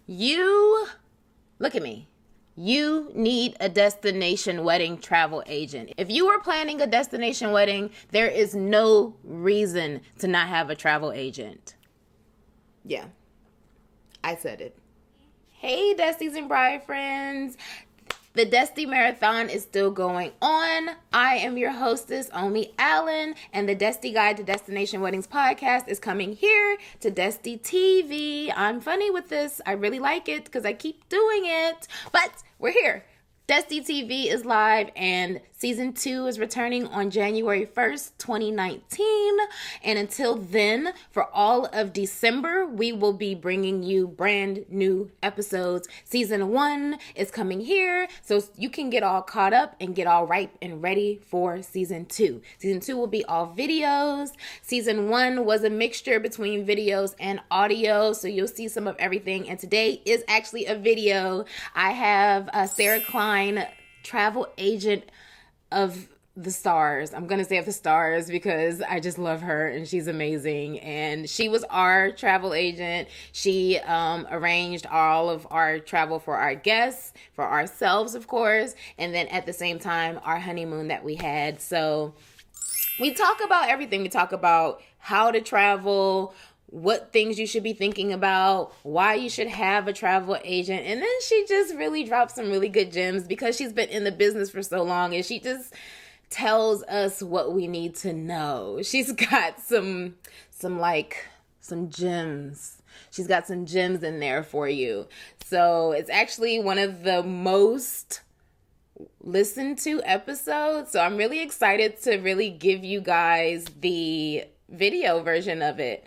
You, look at me. You need a destination wedding travel agent. If you are planning a destination wedding, there is no reason to not have a travel agent. Yeah, I said it. Hey, Destis and Bride friends. The Desti Marathon is still going on. I am your hostess, Omi Allen, and the Desti Guide to Destination Weddings podcast is coming here to Desti TV. I'm funny with this. I really like it because I keep doing it, but we're here. Desti TV is live and season 2 is returning on January 1st, 2019. And until then, for all of December, we will be bringing you brand new episodes. Season 1 is coming here, so you can get all caught up and get all ripe and ready for season 2. Season 2 will be all videos. Season 1 was a mixture between videos and audio, so you'll see some of everything. And today is actually a video. I have Sarah Kline, travel agent of the stars. I'm going to say of the stars because I just love her and she's amazing. And she was our travel agent. She arranged all of our travel for our guests, for ourselves, of course. And then at the same time, our honeymoon that we had. So we talk about everything. We talk about how to travel, what things you should be thinking about, why you should have a travel agent. And then she just really drops some really good gems because she's been in the business for so long and she just tells us what we need to know. She's got some gems. She's got some gems in there for you. So it's actually one of the most listened to episodes. So I'm really excited to really give you guys the video version of it.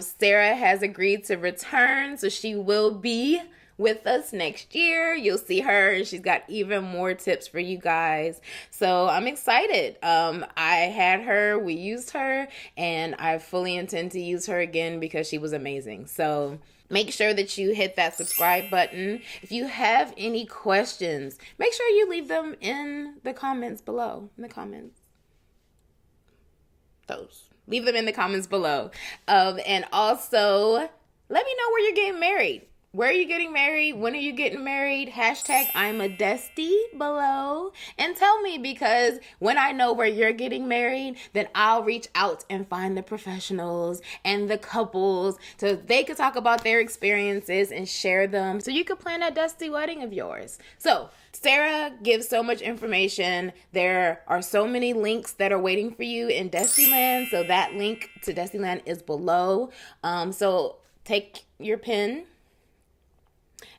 Sarah has agreed to return, so she will be with us next year. You'll see her and she's got even more tips for you guys. So I'm excited. I had her, we used her, and I fully intend to use her again because she was amazing. So make sure that you hit that subscribe button. If you have any questions, make sure you leave them in the comments below. In the comments. Leave them in the comments below. And also, let me know where you're getting married. Where are you getting married? When are you getting married? Hashtag I'm a Desti below. And tell me, because when I know where you're getting married, then I'll reach out and find the professionals and the couples so they could talk about their experiences and share them so you could plan that Desti wedding of yours. So Sarah gives so much information. There are so many links that are waiting for you in DESTILAND. So that link to DESTILAND is below. So take your pen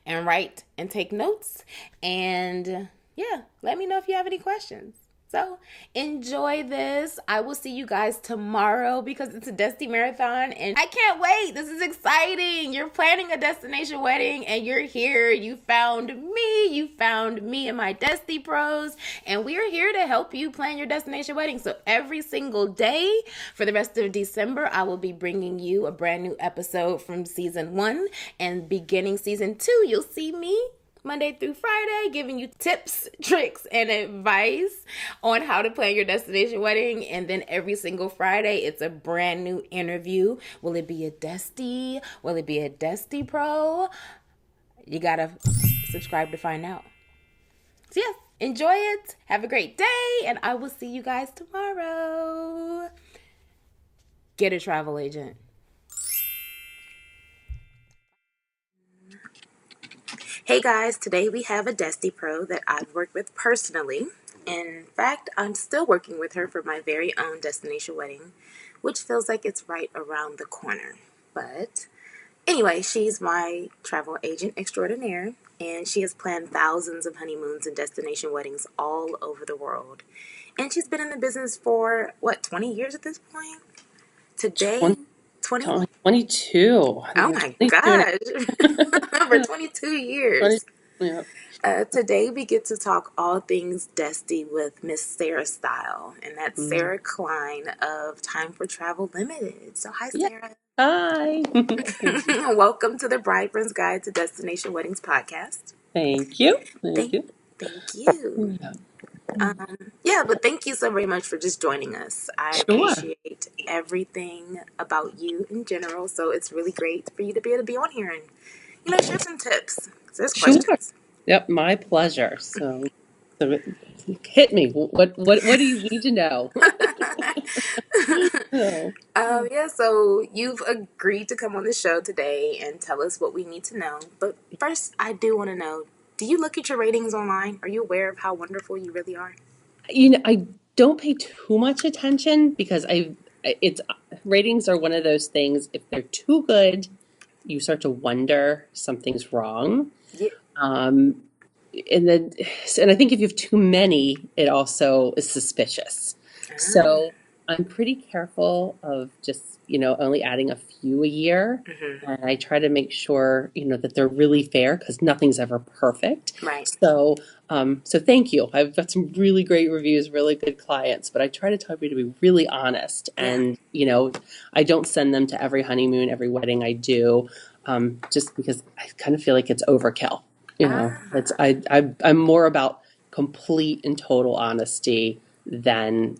and write and take notes. And yeah, let me know if you have any questions. So enjoy this. I will see you guys tomorrow because it's a Desti Marathon and I can't wait. This is exciting. You're planning a destination wedding and you're here. You found me and my Desti Pros, and we are here to help you plan your destination wedding. So every single day for the rest of December, I will be bringing you a brand new episode from season 1, and beginning season 2, you'll see me Monday through Friday, giving you tips, tricks, and advice on how to plan your destination wedding. And then every single Friday, it's a brand new interview. Will it be a Desti? Will it be a Desti Pro? You gotta subscribe to find out. So yes, enjoy it. Have a great day, and I will see you guys tomorrow. Get a travel agent. Hey guys, today we have a Desti Pro that I've worked with personally. In fact, I'm still working with her for my very own destination wedding, which feels like it's right around the corner. But anyway, she's my travel agent extraordinaire, and she has planned thousands of honeymoons and destination weddings all over the world. And she's been in the business for, 20 years at this point? Today, 20? 22. Oh my gosh. For 22 years. 20, yeah. Today we get to talk all things Desti with Miss Sarah Style. And that's Sarah Kline of Time for Travel Ltd. So hi, Sarah. Hi. Welcome to the Bride Friends Guide to Destination Weddings podcast. Thank you. Thank you. But thank you so very much for just joining us. I appreciate everything about you in general. So it's really great for you to be able to be on here and, share some tips. There's Sure. questions. Yep, my pleasure. So hit me. What do you need to know? So, Yeah, so you've agreed to come on the show today and tell us what we need to know. But first, I do want to know, do you look at your ratings online? Are you aware of how wonderful you really are? I don't pay too much attention because it's ratings are one of those things. If they're too good, you start to wonder something's wrong. Yeah. Um, and then, and I think if you have too many, it also is suspicious. Ah. So I'm pretty careful of just, only adding a few a year. Mm-hmm. And I try to make sure, that they're really fair because nothing's ever perfect. Right. So thank you. I've got some really great reviews, really good clients, but I try to tell people to be really honest. Yeah. And, I don't send them to every honeymoon, every wedding I do, just because I kind of feel like it's overkill. It's Ah. I'm more about complete and total honesty than,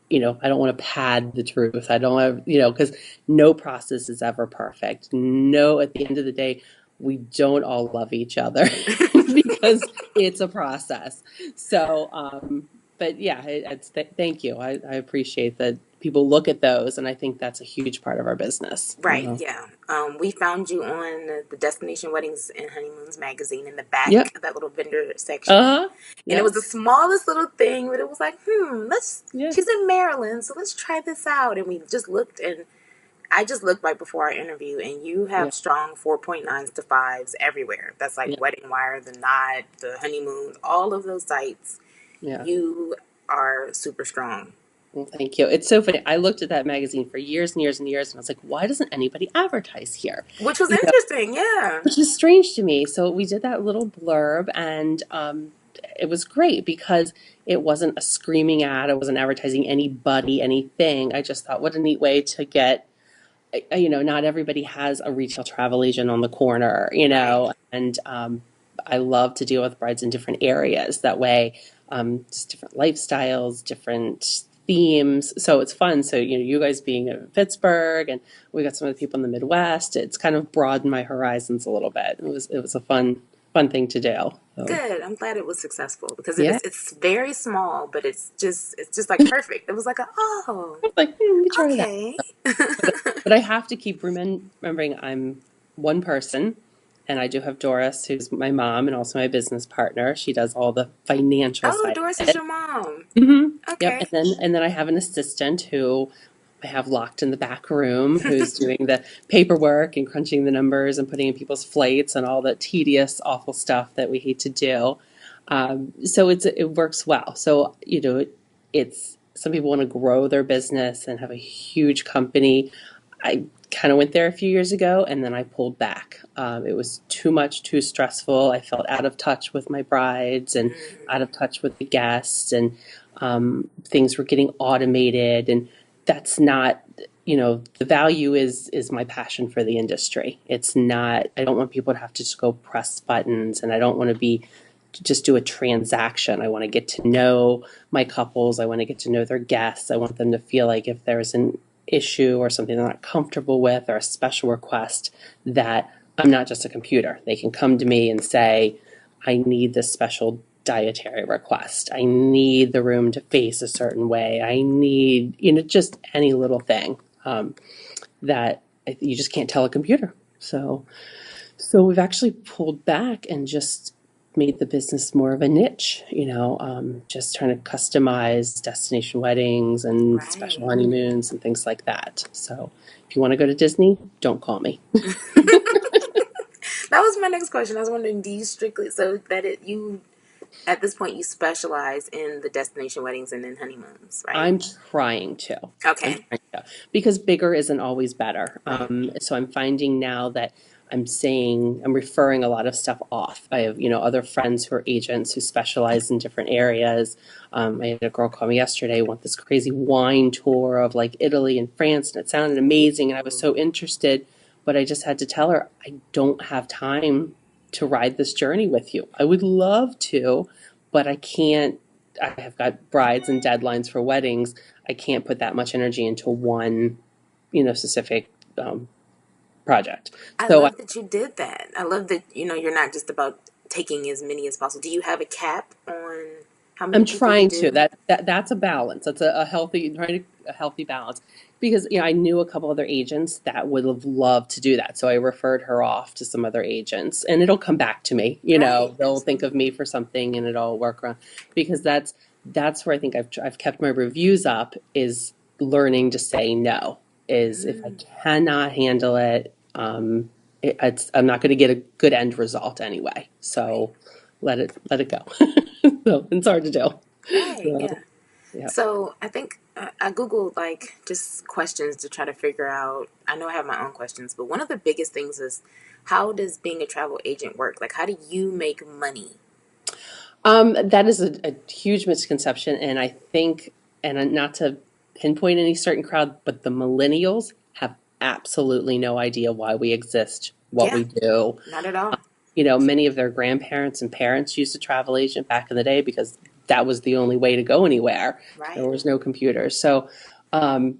I don't want to pad the truth. I don't want to, because no process is ever perfect. No, at the end of the day, we don't all love each other because it's a process. So, but yeah, thank you. I appreciate that people look at those, and I think that's a huge part of our business. Right, yeah. We found you on the Destination Weddings and Honeymoons magazine in the Yep. back of that little vendor section. Uh-huh. And it Yep. was the smallest little thing, but it was like, Yeah. she's in Maryland, so let's try this out. And we just looked, and I just looked right before our interview, and you Yeah. have strong 4.9s to 5s everywhere. That's like Yeah. Wedding Wire, The Knot, The Honeymoons, all of those sites. Yeah. You are super strong. Well, thank you. It's so funny. I looked at that magazine for years and years and years, and I was like, why doesn't anybody advertise here? Which was You know, interesting, yeah. which is strange to me. So we did that little blurb, and it was great because it wasn't a screaming ad. It wasn't advertising anybody, anything. I just thought, what a neat way to get, not everybody has a retail travel agent on the corner, Right. and I love to deal with brides in different areas. That way, just different lifestyles, different themes. So it's fun. So, you guys being in Pittsburgh and we got some of the people in the Midwest, it's kind of broadened my horizons a little bit. It was a fun thing to do. So, Good. I'm glad it was successful because yeah. it's very small, but it's just like perfect. It was like Like, let me try that. okay. But I have to keep remembering I'm one person, and I do have Doris, who's my mom and also my business partner. She does all the financial Oh, side Doris of is it. your mom. Yep. Okay. And then I have an assistant who I have locked in the back room who's doing the paperwork and crunching the numbers and putting in people's flights and all the tedious, awful stuff that we hate to do. So it works well. So, it's some people want to grow their business and have a huge company. I kind of went there a few years ago and then I pulled back. It was too much, too stressful. I felt out of touch with my brides and out of touch with the guests, and things were getting automated. And that's not, the value is my passion for the industry. It's not, I don't want people to have to just go press buttons, and I don't want to just do a transaction. I want to get to know my couples. I want to get to know their guests. I want them to feel like if there's an issue or something they're not comfortable with or a special request, that I'm not just a computer. They can come to me and say, I need this special dietary request. I need the room to face a certain way. I need, just any little thing that you just can't tell a computer. So we've actually pulled back and just made the business more of a niche, just trying to customize destination weddings and Right. special honeymoons and things like that. So if you want to go to Disney, don't call me. That was my next question. I was wondering, do you strictly so that you at this point you specialize in the destination weddings and in honeymoons, right? I'm trying to. Okay. Because bigger isn't always better. Right. So I'm finding now that I'm referring a lot of stuff off. I have, other friends who are agents who specialize in different areas. I had a girl call me yesterday, want this crazy wine tour of like Italy and France, and it sounded amazing, and I was so interested, but I just had to tell her, I don't have time to ride this journey with you. I would love to, but I can't. I have got brides and deadlines for weddings. I can't put that much energy into one, specific project. I So love that you did that. I love that, you're not just about taking as many as possible. Do you have a cap on how many I'm people you trying to. do? That's a balance. That's a healthy, trying to a healthy balance. Because I knew a couple other agents that would have loved to do that, so I referred her off to some other agents, and it'll come back to me. Right. They'll think of me Absolutely. for something, and it'll work around. Because that's where I think I've kept my reviews up, is learning to say no. Is if I Mm, cannot handle it, I'm not going to get a good end result anyway. right. So let it go. So it's hard to do. Right. So, Yeah. yeah. So I think I Googled like just questions to try to figure out. I know I have my own questions, but one of the biggest things is how does being a travel agent work? Like, how do you make money? That is a huge misconception, and I think, and not to pinpoint any certain crowd, but the millennials have absolutely no idea why we exist, what Yeah, we do. not at all. Many of their grandparents and parents used a travel agent back in the day because that was the only way to go anywhere. There Right. was no computers. So um,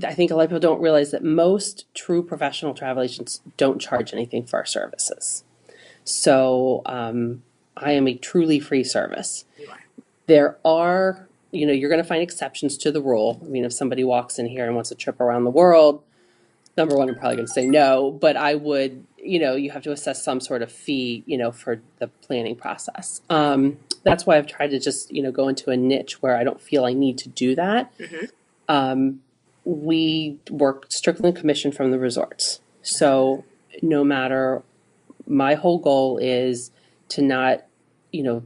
I think a lot of people don't realize that most true professional travel agents don't charge anything for our services. So I am a truly free service. You are. There are, you're going to find exceptions to the rule. I mean, if somebody walks in here and wants a trip around the world, number one, I'm probably going to say no, but I would, you have to assess some sort of fee, for the planning process. Right. That's why I've tried to just, go into a niche where I don't feel I need to do that. Mm-hmm. Um, we work strictly on commission from the resorts. So no matter, my whole goal is to not, you know,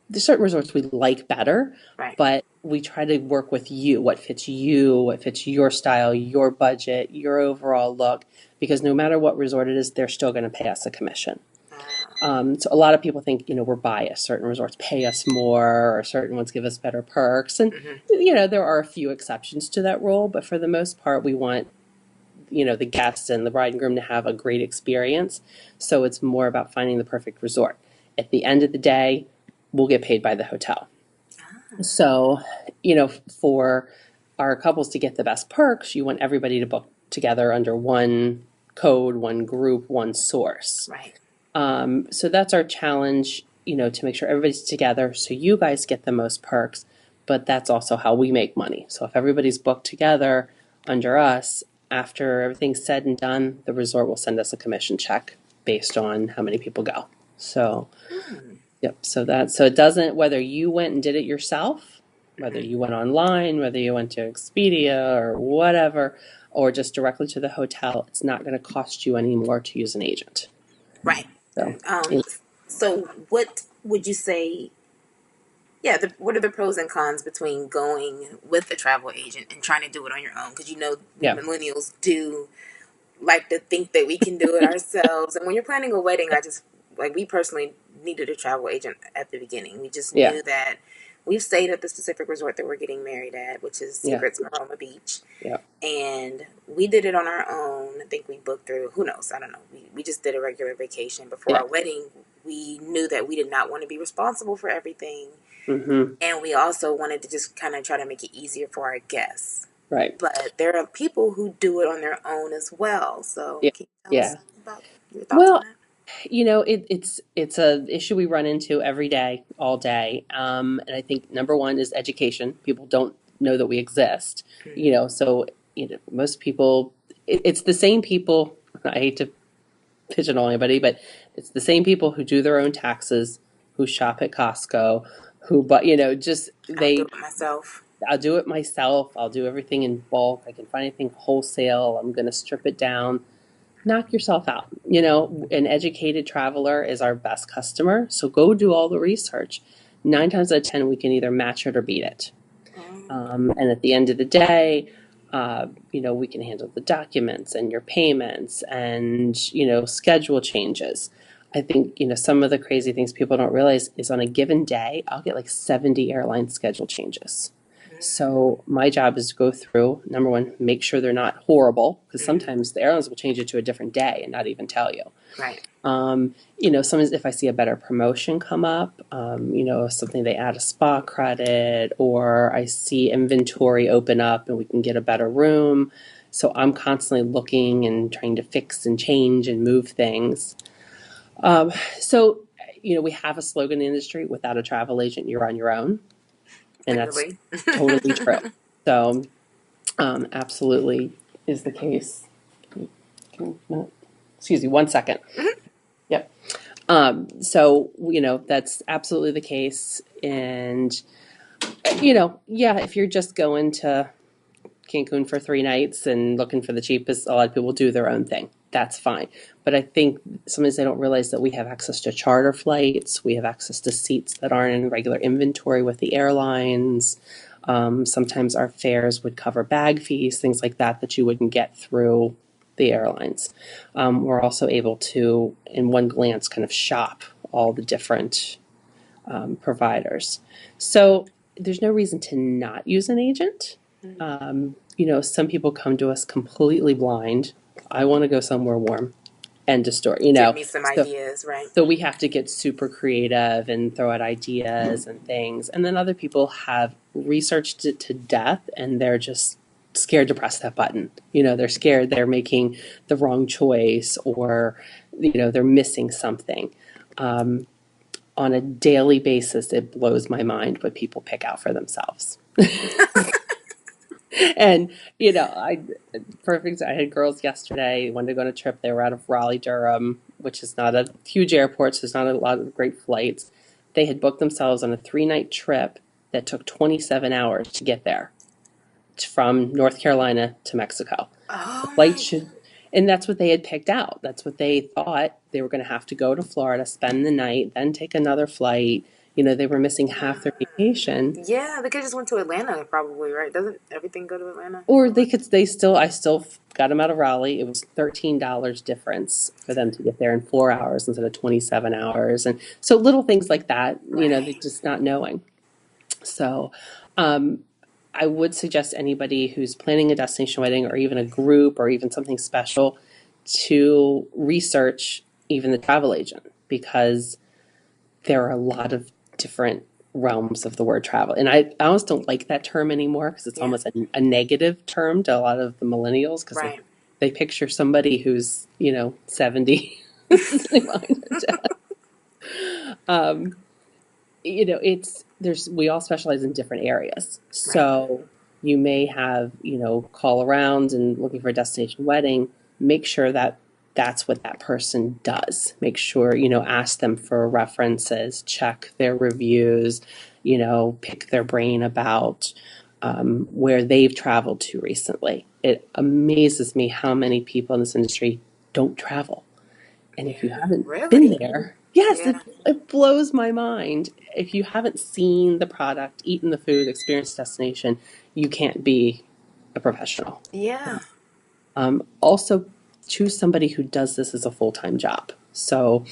there's certain resorts we like better, Right. but we try to work with you, what fits your style, your budget, your overall look, because no matter what resort it is, they're still going to pay us a commission. So a lot of people think, we're biased. Certain resorts pay us more, or certain ones give us better perks. And, Mm-hmm. there are a few exceptions to that rule, but for the most part, we want, the guests and the bride and groom to have a great experience. So it's more about finding the perfect resort. At the end of the day, we'll get paid by the hotel. So, for our couples to get the best perks, you want everybody to book together under one code, one group, one source. Right. So that's our challenge, to make sure everybody's together so you guys get the most perks, but that's also how we make money. So if everybody's booked together under us, after everything's said and done, the resort will send us a commission check based on how many people go. So, Mm-hmm. yep. So it doesn't, whether you went and did it yourself, whether you went online, whether you went to Expedia or whatever, or just directly to the hotel, it's not going to cost you any more to use an agent. Right. So, Um, so what would you say? Yeah, what are the pros and cons between going with a travel agent and trying to do it on your own? Because we yeah, millennials do like to think that we can do it ourselves. And when you're planning a wedding, I just like we personally needed a travel agent at the beginning. We just yeah, knew that we've stayed at the specific resort that we're getting married at, which is yeah, Secrets Maroma Beach. yeah, And we did it on our own. I think we booked through, who knows? I don't know. We just did a regular vacation. But for yeah. our wedding, we knew that we did not want to be responsible for everything. Mm-hmm. And we also wanted to just kind of try to make it easier for our guests. Right. But there are people who do it on their own as well. So Yeah. can you tell us Yeah. about your thoughts on Well, that? it's a issue we run into every day, all day. And I think number one is education. People don't know that we exist. Mm-hmm. So most people, it's the same people. I hate to pigeonhole anybody, but it's the same people who do their own taxes, who shop at Costco, who, but just I'll do they. it myself. I'll do it myself. I'll do everything in bulk. I can find anything wholesale. I'm going to strip it down. Knock yourself out. An educated traveler is our best customer. So go do all the research. 9 times out of 10, we can either match it or beat it. And at the end of the day, we can handle the documents and your payments and, schedule changes. I think, some of the crazy things people don't realize is on a given day, I'll get like 70 airline schedule changes. So my job is to go through, number one, make sure they're not horrible, because sometimes the airlines will change it to a different day and not even tell you. Right. Sometimes if I see a better promotion come up, something they add a spa credit, or I see inventory open up and we can get a better room. So I'm constantly looking and trying to fix and change and move things. So, we have a slogan in the industry: without a travel agent, you're on your own. And that's Literally. totally true. So, absolutely is the case. Excuse me, 1 second. Yep. So, that's absolutely the case. And, yeah, if you're just going to Cancun for 3 nights and looking for the cheapest, a lot of people do their own thing. That's fine. But I think sometimes they don't realize that we have access to charter flights. We have access to seats that aren't in regular inventory with the airlines. Sometimes our fares would cover bag fees, things like that you wouldn't get through the airlines. We're also able to, in one glance, kind of shop all the different providers. So there's no reason to not use an agent. Some people come to us completely blind. I want to go somewhere warm. End of story. Give me some ideas, right? So we have to get super creative and throw out ideas and things. And then other people have researched it to death and they're just scared to press that button. They're scared they're making the wrong choice or, they're missing something. On a daily basis, it blows my mind what people pick out for themselves. And, perfect. I had girls yesterday, wanted to go on a trip. They were out of Raleigh, Durham, which is not a huge airport, so there's not a lot of great flights. They had booked themselves on a 3-night trip that took 27 hours to get there from North Carolina to Mexico. Oh, Flight should, and that's what they had picked out. That's what they thought. They were going to have to go to Florida, spend the night, then take another flight. They were missing half their vacation. yeah, they could just went to Atlanta, probably, right? Doesn't everything go to Atlanta? Or I still got them out of Raleigh. It was $13 difference for them to get there in 4 hours instead of 27 hours. And so little things like that, they're just not knowing. So, I would suggest anybody who's planning a destination wedding or even a group or even something special to research even the travel agent, because there are a lot of different realms of the word travel. And I almost don't like that term anymore because it's almost a negative term to a lot of the millennials, because they picture somebody who's, 70 sitting behind their desk. We all specialize in different areas. So you may have, call around and looking for a destination wedding, make sure that that's what that person does. Make sure, ask them for references, check their reviews, pick their brain about where they've traveled to recently. It amazes me how many people in this industry don't travel. And if you haven't been there, it blows my mind. If you haven't seen the product, eaten the food, experienced the destination, you can't be a professional. Yeah. Also, choose somebody who does this as a full-time job. So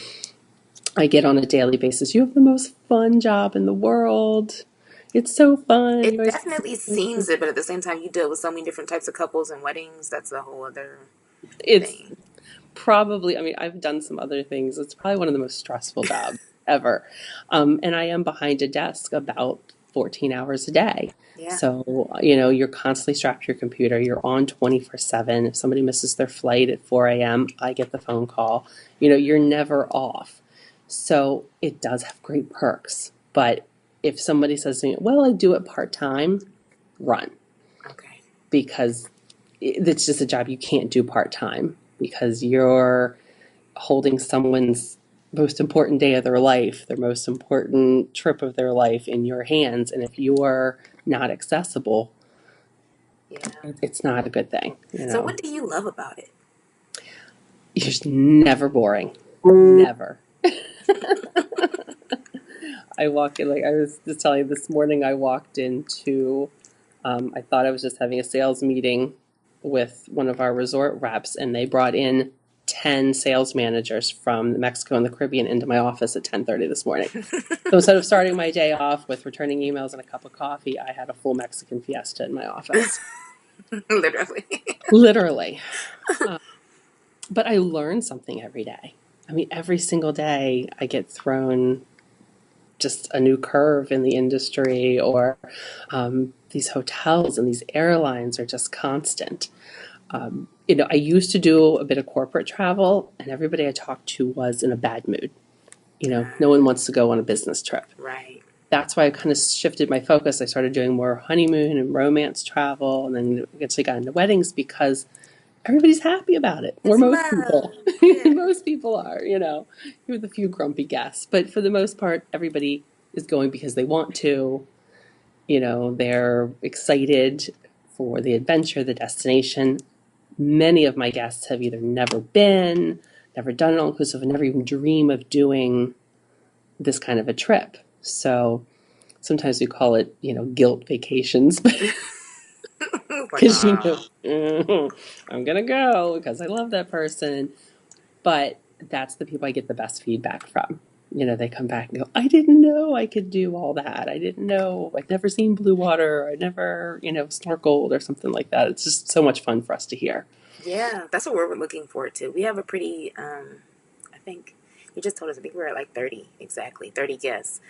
I get on a daily basis, you have the most fun job in the world. It's so fun. It definitely seems it, but at the same time, you deal with so many different types of couples and weddings. That's a whole other thing. Probably, I've done some other things. It's probably one of the most stressful jobs ever. And I am behind a desk about 14 hours a day. Yeah. So, you're constantly strapped to your computer. You're on 24/7. If somebody misses their flight at 4 a.m., I get the phone call. You're never off. So it does have great perks. But if somebody says to me, well, I do it part-time, run. Okay. Because it's just a job you can't do part-time, because you're holding someone's most important day of their life, their most important trip of their life in your hands. And if you're not accessible, it's not a good thing. So what do you love about it? You're just never boring. Never. I was just telling you this morning, I walked into, I thought I was just having a sales meeting with one of our resort reps, and they brought in 10 sales managers from Mexico and the Caribbean into my office at 10:30 this morning. So instead of starting my day off with returning emails and a cup of coffee, I had a full Mexican fiesta in my office. Literally. But I learn something every day. Every single day I get thrown just a new curve in the industry, or these hotels and these airlines are just constant. I used to do a bit of corporate travel, and everybody I talked to was in a bad mood. No one wants to go on a business trip. Right. That's why I kind of shifted my focus. I started doing more honeymoon and romance travel, and then eventually got into weddings because everybody's happy about it. Or most people. Yeah. Most people are, with a few grumpy guests. But for the most part, everybody is going because they want to. They're excited for the adventure, the destination. Many of my guests have either never been, never done an all-inclusive, and never even dream of doing this kind of a trip. So sometimes we call it, guilt vacations. Because, I'm going to go because I love that person. But that's the people I get the best feedback from. They come back and go, I didn't know I could do all that. I didn't know. I'd never seen blue water. I never, snorkeled or something like that. It's just so much fun for us to hear. Yeah, that's what we're looking forward to. We have a pretty, I think, you just told us, I think we're at like 30 guests.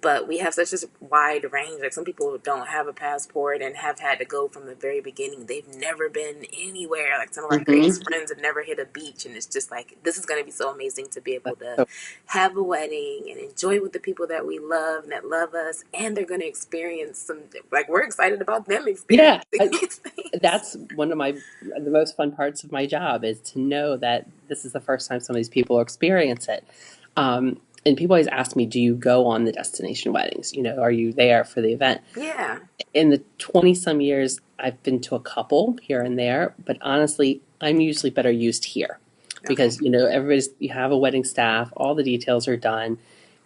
But we have such a wide range. Like some people don't have a passport and have had to go from the very beginning. They've never been anywhere. Like some of our greatest friends have never hit a beach. And it's just like, this is going to be so amazing to be able to have a wedding and enjoy with the people that we love and that love us. And they're going to experience some, like we're excited about them experiencing these things. That's one of the most fun parts of my job is to know that this is the first time some of these people experience it. And people always ask me, do you go on the destination weddings? Are you there for the event? Yeah. In the 20-some years, I've been to a couple here and there, but honestly, I'm usually better used here because, you have a wedding staff, all the details are done,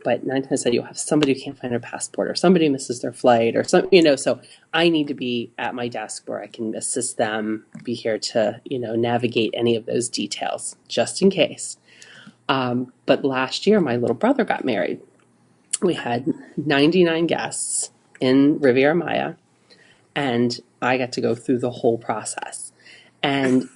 but 9 times out of 10, you'll have somebody who can't find their passport or somebody misses their flight or something, so I need to be at my desk where I can assist them, be here to, navigate any of those details just in case. But last year, my little brother got married. We had 99 guests in Riviera Maya, and I got to go through the whole process. And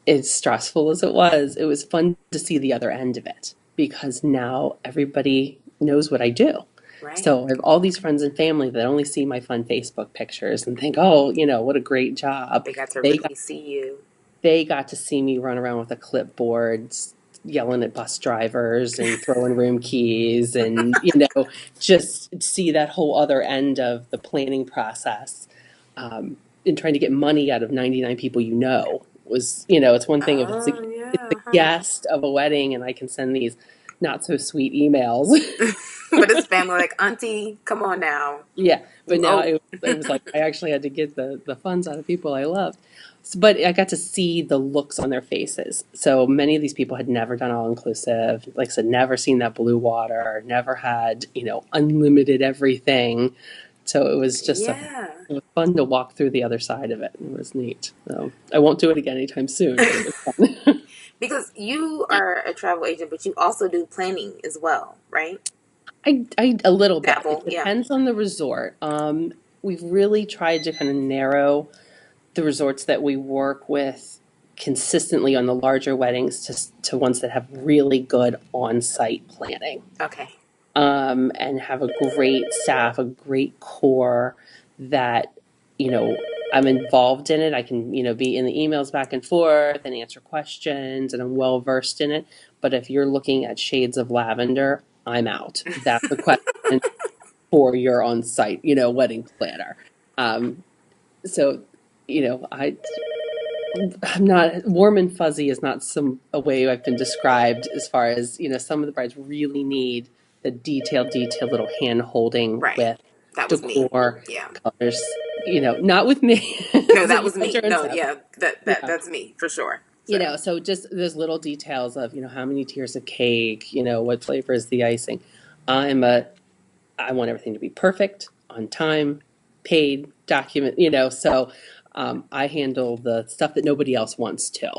as stressful as it was fun to see the other end of it because now everybody knows what I do. Right. So I have all these friends and family that only see my fun Facebook pictures and think, oh, what a great job. They got to really see you. They got to see me run around with a clipboard, yelling at bus drivers and throwing room keys and, just see that whole other end of the planning process. And trying to get money out of 99 people was, it's one thing if it's the guest of a wedding and I can send these not so sweet emails. But it's family like, Auntie, come on now. Yeah, but now it was like I actually had to get the funds out of people I loved. But I got to see the looks on their faces. So many of these people had never done all-inclusive, like I said, never seen that blue water, never had, unlimited everything. So it was just it was fun to walk through the other side of it. It was neat. So I won't do it again anytime soon. But it was fun. Because you are a travel agent, but you also do planning as well, right? I a little bit. Dabble, It depends on the resort. We've really tried to kind of narrow the resorts that we work with consistently on the larger weddings to ones that have really good on-site planning. Okay. And have a great staff, a great core that, I'm involved in it. I can, be in the emails back and forth and answer questions and I'm well versed in it. But if you're looking at shades of lavender, I'm out. That's a question for your on-site, wedding planner. So, I'm not warm and fuzzy is not a way I've been described as far as, some of the brides really need the detailed little hand holding with decor, colors, not with me. No, that was me. No, yeah, that's me for sure. So. So just those little details of, how many tiers of cake, what flavor is the icing. I want everything to be perfect, on time, paid, document, so I handle the stuff that nobody else wants to,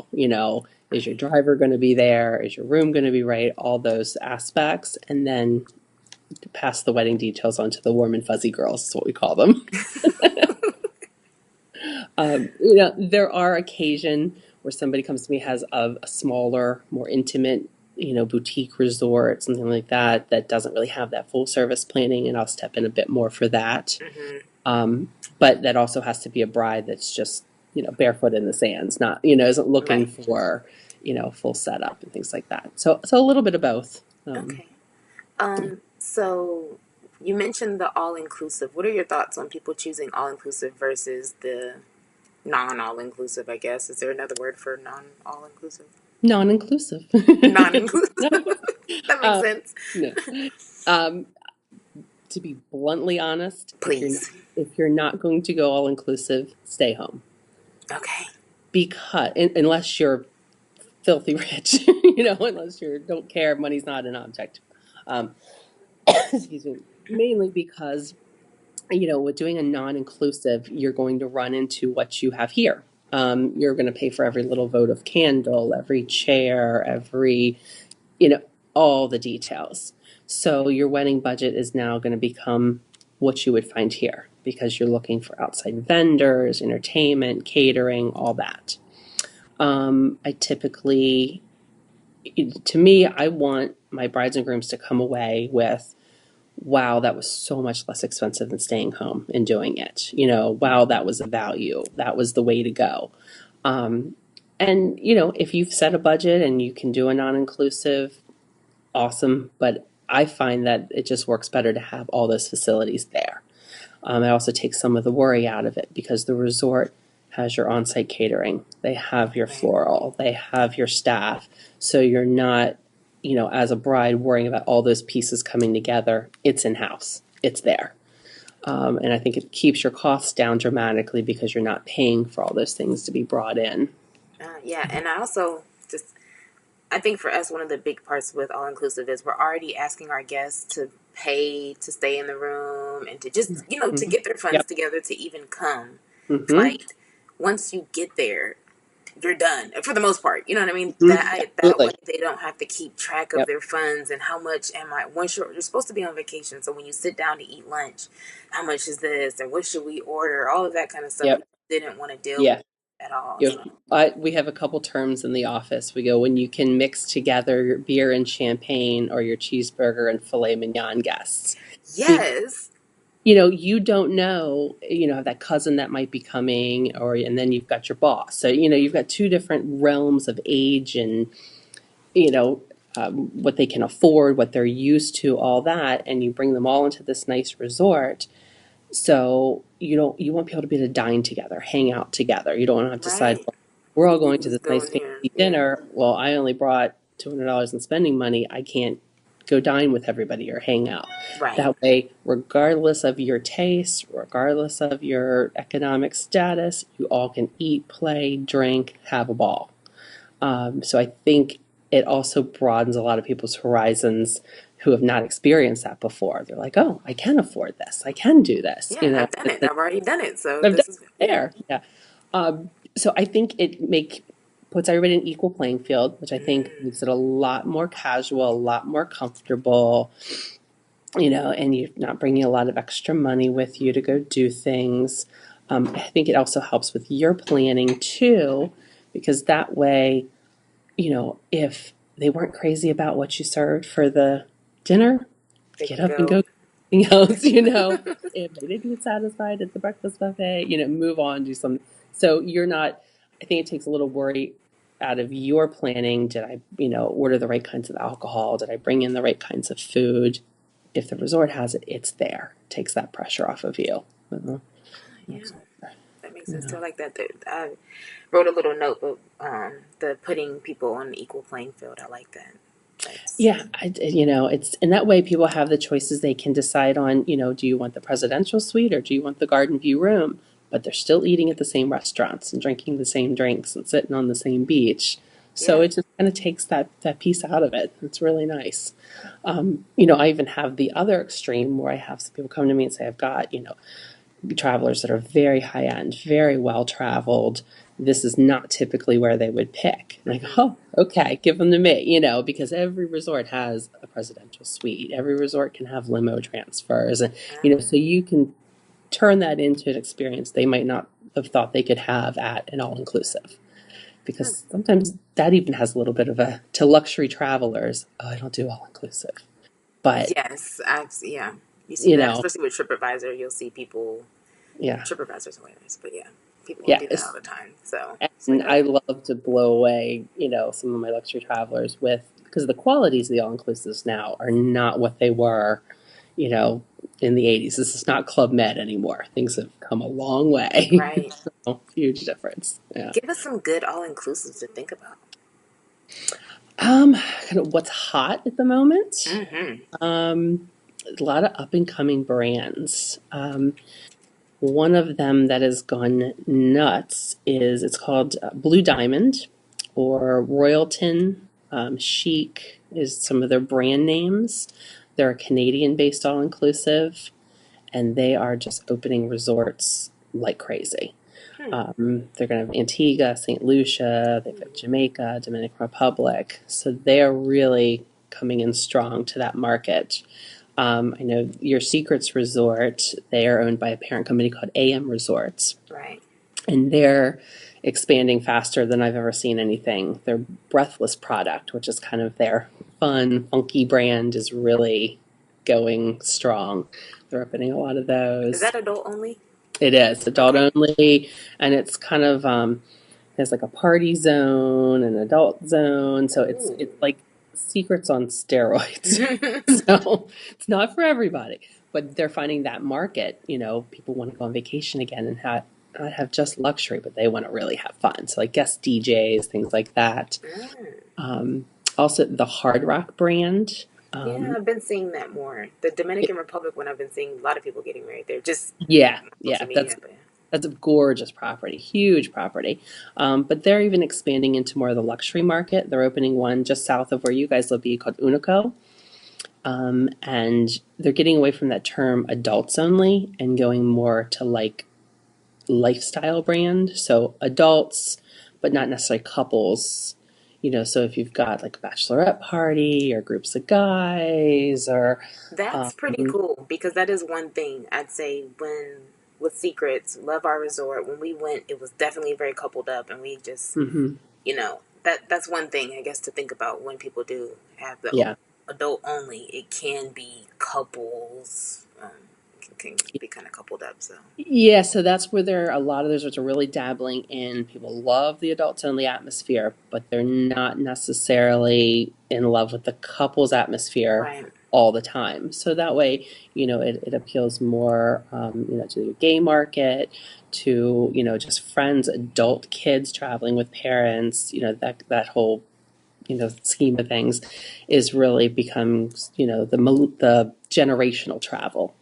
is your driver going to be there? Is your room going to be right? All those aspects. And then to pass the wedding details on to the warm and fuzzy girls is what we call them. There are occasions where somebody comes to me has a smaller, more intimate, boutique resort, something like that doesn't really have that full service planning, and I'll step in a bit more for that. Mm-hmm. But that also has to be a bride that's just barefoot in the sands, not, isn't looking Right. for, full setup and things like that. So a little bit of both. Okay. So you mentioned the all inclusive. What are your thoughts on people choosing all inclusive versus the non all inclusive, I guess? Is there another word for non all inclusive? Non-inclusive. Non inclusive. That makes uh, sense. no. Um, to be bluntly honest, Please. if you're not going to go all inclusive, stay home. Okay. Because unless you're filthy rich, unless you don't care, money's not an object. Um, excuse me. Mainly because with doing a non-inclusive, you're going to run into what you have here. You're going to pay for every little votive candle, every chair, every, all the details. So your wedding budget is now going to become what you would find here because you're looking for outside vendors, entertainment, catering, all that. I typically, to me, I want my brides and grooms to come away with, wow, that was so much less expensive than staying home and doing it. Wow, that was a value. That was the way to go. Um, and, if you've set a budget and you can do a non inclusive, awesome. But I find that it just works better to have all those facilities there. It also takes some of the worry out of it because the resort has your on-site catering, they have your Right. floral, they have your staff. So you're not, as a bride worrying about all those pieces coming together. It's in-house. It's there. And I think it keeps your costs down dramatically because you're not paying for all those things to be brought in. Yeah, and I also just I think for us one of the big parts with all inclusive is we're already asking our guests to pay to stay in the room and to just to Mm-hmm. get their funds Yep. together to even come. Mm-hmm. Like once you get there, you're done for the most part. You know what I mean? Mm-hmm. That way Absolutely. they don't have to keep track of Yep. their funds and how much am I. Once you're supposed to be on vacation, so when you sit down to eat lunch, how much is this and what should we order? All of that kind of stuff we Yep. didn't want to deal with Yeah. at all. You So we have a couple terms in the office. We go, when you can mix together your beer and champagne or your cheeseburger and filet mignon guests. yes, You don't know, that cousin that might be coming, and then you've got your boss. So, you've got two different realms of age and, you know, what they can afford, what they're used to, all that, and you bring them all into this nice resort. So you want people to be able to dine together, hang out together. You don't want to have to decide, right. well, we're all going to Who's this nice going here? fancy Yeah, dinner. Well, I only brought $200 in spending money. I can't go dine with everybody or hang out. right. That way, regardless of your taste, regardless of your economic status, you all can eat, play, drink, have a ball. So I think it also broadens a lot of people's horizons who have not experienced that before. They're like, oh, I can afford this. I can do this. Yeah, I've done it. I've already done it. So I've done this is it there. Yeah. So I think puts everybody in an equal playing field, which I think mm, makes it a lot more casual, a lot more comfortable, and you're not bringing a lot of extra money with you to go do things. I think it also helps with your planning too, because that way, if they weren't crazy about what you served for the dinner, they get can up and go. go do something else. If they didn't get satisfied at the breakfast buffet, move on, do something. So you're not, I think it takes a little worry out of your planning. Did I, order the right kinds of alcohol? Did I bring in the right kinds of food? If the resort has it, it's there. It takes that pressure off of you. Yeah, that makes sense. Yeah. So I like that. I wrote a little note, but the putting people on an equal playing field. I like that. That's Yeah, it's in that way people have the choices. They can decide on, do you want the presidential suite or do you want the garden view room? But they're still eating at the same restaurants and drinking the same drinks and sitting on the same beach. So yeah. it just kind of takes that piece out of it. It's really nice. I even have the other extreme where I have some people come to me and say, I've got, travelers that are very high end, very well traveled. This is not typically where they would pick. And I go, Mm-hmm. oh, okay, give them to me, because every resort has a presidential suite. Every resort can have limo transfers. And, so you can turn that into an experience they might not have thought they could have at an all inclusive. Because sometimes that even has a little bit of to luxury travelers, oh, I don't do all inclusive. But, Yes, yeah. You see that, know, especially with TripAdvisor. You'll see people. yeah. TripAdvisor's hilarious, but yeah. People Yeah, do that all the time. So it's like and I love to blow away, some of my luxury travelers with, because the qualities of the all-inclusives now are not what they were, you know, in the 80s. This is not Club Med anymore. Things have come a long way. right. So, huge difference. Yeah. Give us some good all inclusives to think about. Kind of what's hot at the moment. Mm-hmm. A lot of up and coming brands. One of them that has gone nuts is it's called Blue Diamond or Royalton. Chic is some of their brand names. They're a Canadian-based all-inclusive, and they are just opening resorts like crazy. They're going to have Antigua, St. Lucia, they've got Jamaica, Dominican Republic. So they are really coming in strong to that market. I know Your Secrets Resort, they are owned by a parent company called AM Resorts, Right. and they're expanding faster than I've ever seen anything. Their Breathless product, which is kind of their fun, funky brand, is really going strong. They're opening a lot of Is those. that adult only? It is adult Okay. only, and it's kind of there's like a party zone, an adult zone, so Ooh. it's like secrets on steroids. So it's not for everybody, but they're finding that market. People want to go on vacation again and not have just luxury, but they want to really have fun. So like guest DJs, things like that. Um, Also, the Hard Rock brand. Yeah, I've been seeing that more. The Dominican Republic one, I've been seeing a lot of people getting married there, just Yeah, on yeah, social media. But that's a gorgeous property, huge property. But they're even expanding into more of the luxury market. They're opening one just south of where you guys live, called Unico. And they're getting away from that term adults only and going more to like lifestyle brand. So adults, but not necessarily couples. So if you've got like a bachelorette party or groups of guys or that's pretty cool because that is one thing I'd say when with Secrets, Love Our Resort, when we went, it was definitely very coupled up, and we just, mhm, that's one thing I guess to think about when people do have the yeah. adult only. It can be couples, can be kind of coupled up. So Yeah, so that's where a lot of those are really dabbling in. People love the adults only atmosphere, but they're not necessarily in love with the couples atmosphere right, all the time. So that way, it appeals more, to the gay market, to, just friends, adult kids traveling with parents, that whole, scheme of things is really becomes, the generational travel.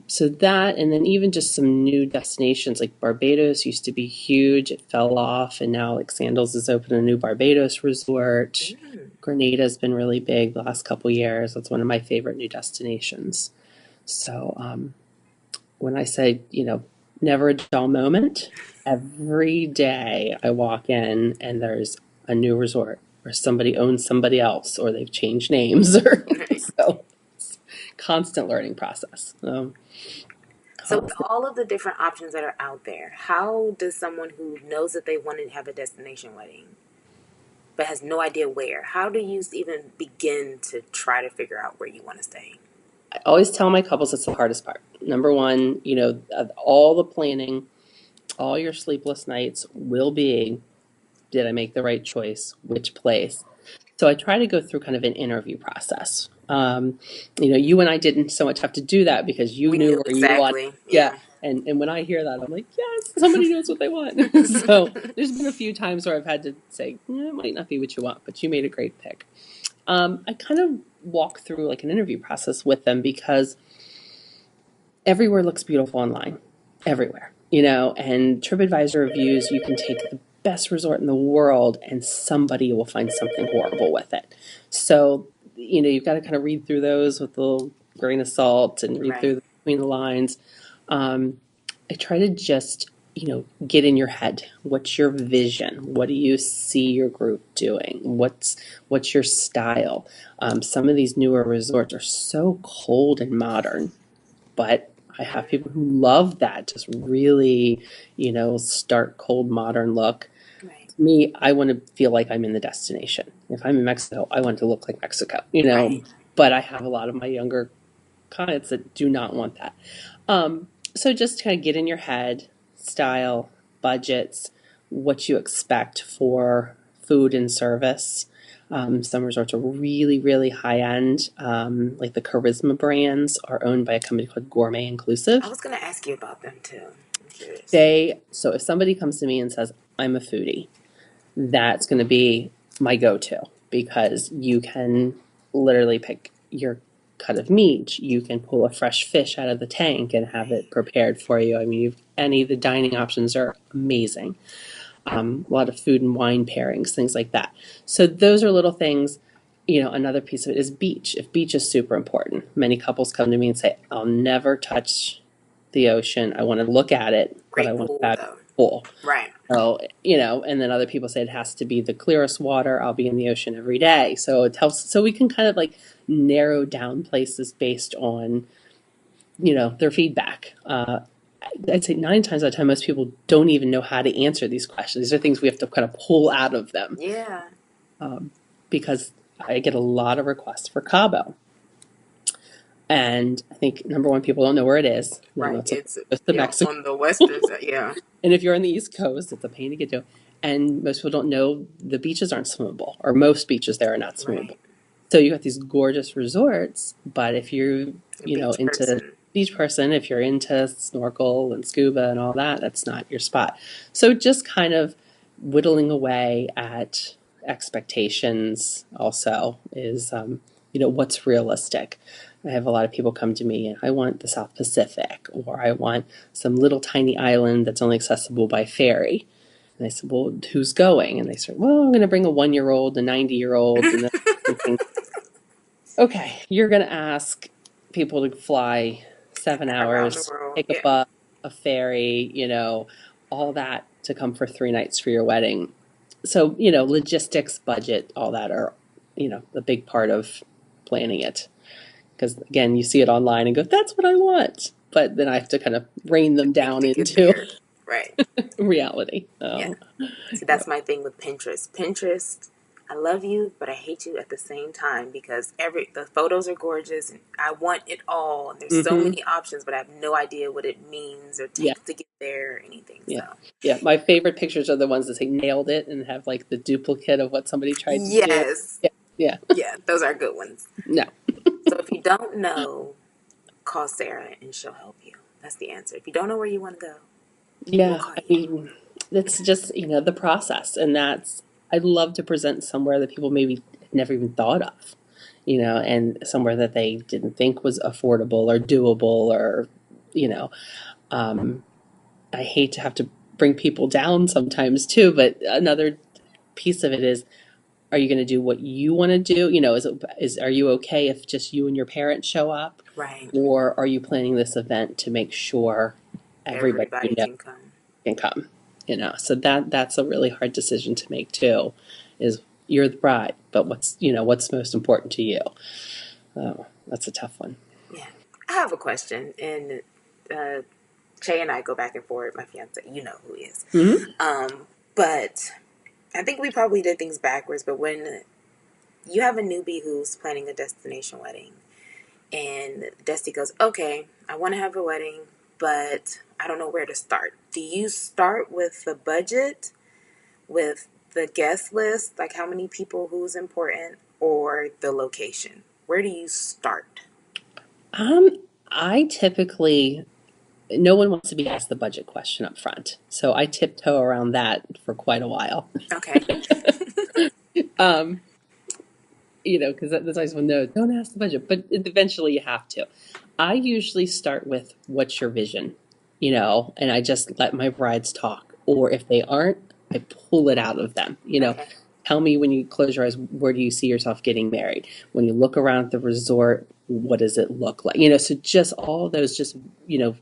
So that, and then even just some new destinations like Barbados used to be huge. It fell off, and now like Sandals has opened a new Barbados resort. Grenada's been really big the last couple years. That's one of my favorite new destinations. So when I say, never a dull moment, every day I walk in and there's a new resort, or somebody owns somebody else, or they've changed names, or right. so it's constant learning process. So, with Constant. all of the different options that are out there, how does someone who knows that they want to have a destination wedding but has no idea where, how do you even begin to try to figure out where you want to stay? I always tell my couples it's the hardest part. Number one, of all the planning, all your sleepless nights will be, did I make the right choice? Which place? So I try to go through kind of an interview process. You and I didn't so much have to do that because you We knew knew where you wanted. exactly. Yeah. Yeah. And when I hear that, I'm like, yes, somebody knows what they want. So there's been a few times where I've had to say, it might not be what you want, but you made a great pick. I kind of walk through like an interview process with them because everywhere looks beautiful online, everywhere, and TripAdvisor reviews, you can take the best resort in the world and somebody will find something horrible with it. So, you've got to kind of read through those with a little grain of salt and read Right. through between the lines. I try to just, get in your head. What's your vision? What do you see your group doing? What's your style? Some of these newer resorts are so cold and modern, but I have people who love that, just really, stark, cold, modern look. Right. To me, I want to feel like I'm in the destination. If I'm in Mexico, I want to look like Mexico. Right. But I have a lot of my younger clients that do not want that. So just kind of get in your head, style, budgets, what you expect for food and service. Some resorts are really, really high end. Like the Charisma brands are owned by a company called Gourmet I Inclusive. was going to ask you about them too. I'm curious. So if somebody comes to me and says, I'm a foodie, that's going to be my go-to because you can literally pick your cut of meat. You can pull a fresh fish out of the tank and have it prepared for you. I mean, any of the dining options are amazing. A lot of food and wine pairings, things like that. So those are little things. Another piece of it is beach. If beach is super important, many couples come to me and say, I'll never touch the ocean. I want to look at it, but I Great want pool, to have though. a pool. Right. So, and then other people say it has to be the clearest water. I'll be in the ocean every day. So it helps. So we can kind of like narrow down places based on, their feedback. I'd say 9 times out of 10, most people don't even know how to answer these questions. These are things we have to kind of pull out of them. Yeah. Because I get a lot of requests for Cabo. And I think, number one, people don't know where it is. Right. It's the Mexico. On the western side. Yeah. And if you're on the East Coast, it's a pain to get to. And most people don't know the beaches aren't swimmable, or most beaches there are not swimmable. Right. So you got these gorgeous resorts, but if you're, into beach person, if you're into snorkel and scuba and all that, that's not your spot. So just kind of whittling away at expectations also is, what's realistic. I have a lot of people come to me and I want the South Pacific, or I want some little tiny island that's only accessible by ferry. And I said, well, who's going? And they said, well, I'm going to bring a 1-year-old, a 90-year-old. And then thinking, okay, you're going to ask people to fly 7 hours, take a bus, a ferry, all that to come for 3 nights for your wedding. So, logistics, budget, all that are, a big part of planning it. Because, again, you see it online and go, that's what I want. But then I have to kind of rein them down into right. reality. Yeah. See, that's my thing with Pinterest. Pinterest, I love you, but I hate you at the same time because the photos are gorgeous and I want it all. And there's so many options, but I have no idea what it means or takes to get there or anything. Yeah. So. Yeah. My favorite pictures are the ones that say nailed it and have like the duplicate of what somebody tried to do. Yes. Yeah. Yeah. Those are good ones. No. So if you don't know, call Sarah and she'll help you. That's the answer. If you don't know where you want to go, yeah, I mean, it's just, the process. And I'd love to present somewhere that people maybe never even thought of, and somewhere that they didn't think was affordable or doable or, I hate to have to bring people down sometimes too, but another piece of it is, are you going to do what you want to do? Are you okay if just you and your parents show up? Right. Or are you planning this event to make sure everybody can come? So that's a really hard decision to make too. Is you're the bride, but what's most important to you? Oh, that's a tough one. Yeah, I have a question, and Che and I go back and forth. My fiance, you know who he is. Mm-hmm. But I think we probably did things backwards. But when you have a newbie who's planning a destination wedding, and Desti goes, okay, I want to have a wedding, but I don't know where to start. Do you start with the budget, with the guest list, like how many people, who's important, or the location? Where do you start? I typically, no one wants to be asked the budget question up front. So I tiptoe around that for quite a while. Okay. Because that's always one, no, don't ask the budget, but eventually you have to. I usually start with, what's your vision? And I just let my brides talk. Or if they aren't, I pull it out of them. Okay. Tell me, when you close your eyes, where do you see yourself getting married? When you look around the resort, what does it look like? So just all those, just,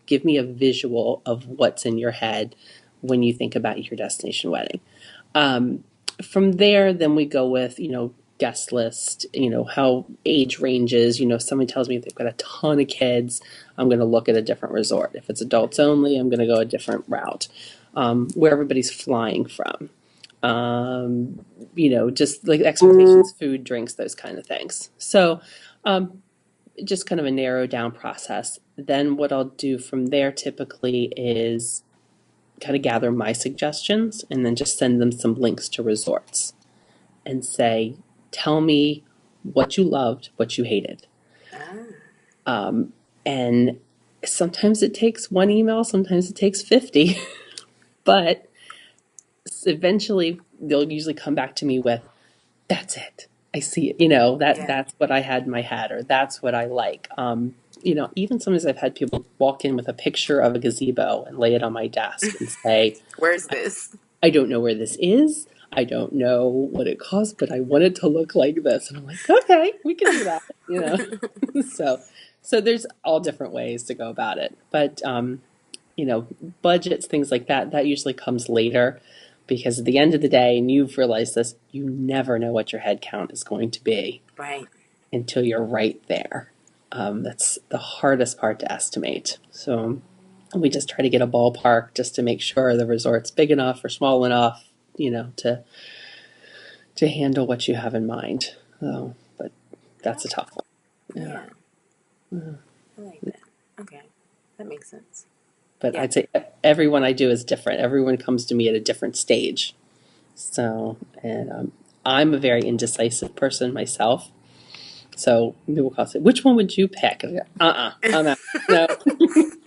give me a visual of what's in your head when you think about your destination wedding. From there, then we go with, guest list, how age ranges, somebody tells me if they've got a ton of kids, I'm going to look at a different resort. If it's adults only, I'm going to go a different route. Where everybody's flying from. Just like expectations, food, drinks, those kind of things. So just kind of a narrow down process. Then what I'll do from there typically is kind of gather my suggestions and then just send them some links to resorts and say, tell me what you loved, what you hated. And sometimes it takes one email, sometimes it takes 50, but eventually they'll usually come back to me with, that's it. I see it. That's what I had in my head, or that's what I like. Even sometimes I've had people walk in with a picture of a gazebo and lay it on my desk and say, Where's this? I don't know where this is. I don't know what it costs, but I want it to look like this. And I'm like, okay, we can do that. So there's all different ways to go about it. But, budgets, things like that, that usually comes later because at the end of the day, and you've realized this, you never know what your head count is going to be. Right. Until you're right there. That's the hardest part to estimate. So we just try to get a ballpark just to make sure the resort's big enough or small enough, to handle what you have in mind. But that's a tough one. Yeah. I like that. Okay. That makes sense. But I'd say everyone I do is different. Everyone comes to me at a different stage. So, and I'm a very indecisive person myself. So people call say, which one would you pick? I'm out. No.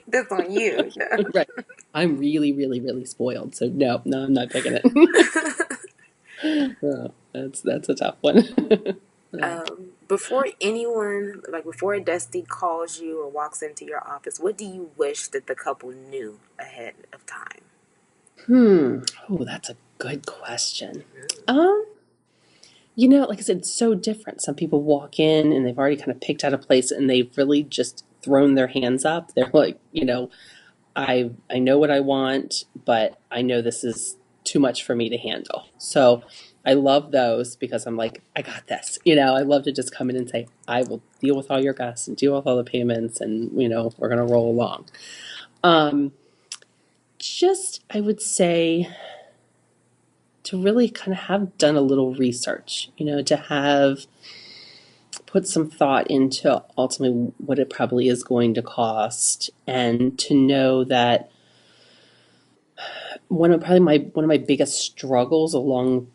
That's on you. Yeah. Right. I'm really, really, really spoiled. So no, I'm not picking it. That's a tough one. Before before a Desti calls you or walks into your office, what do you wish that the couple knew ahead of time? Oh, that's a good question. Like I said, it's so different. Some people walk in and they've already kind of picked out a place and they've really just thrown their hands up. They're like, I know what I want, but I know this is too much for me to handle. So I love those because I'm like, I got this. I love to just come in and say, I will deal with all your guests and deal with all the payments and, we're going to roll along. I would say to really kind of have done a little research, to have put some thought into ultimately what it probably is going to cost, and to know that one of my biggest struggles along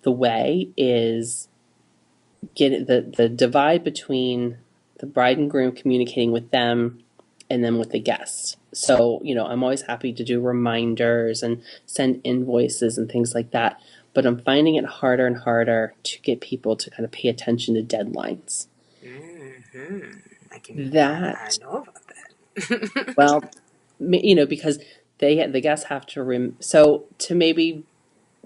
the way is getting the divide between the bride and groom communicating with them and then with the guests. So, I'm always happy to do reminders and send invoices and things like that. But I'm finding it harder and harder to get people to kind of pay attention to deadlines. I know about that. Well, because the guests have to so to maybe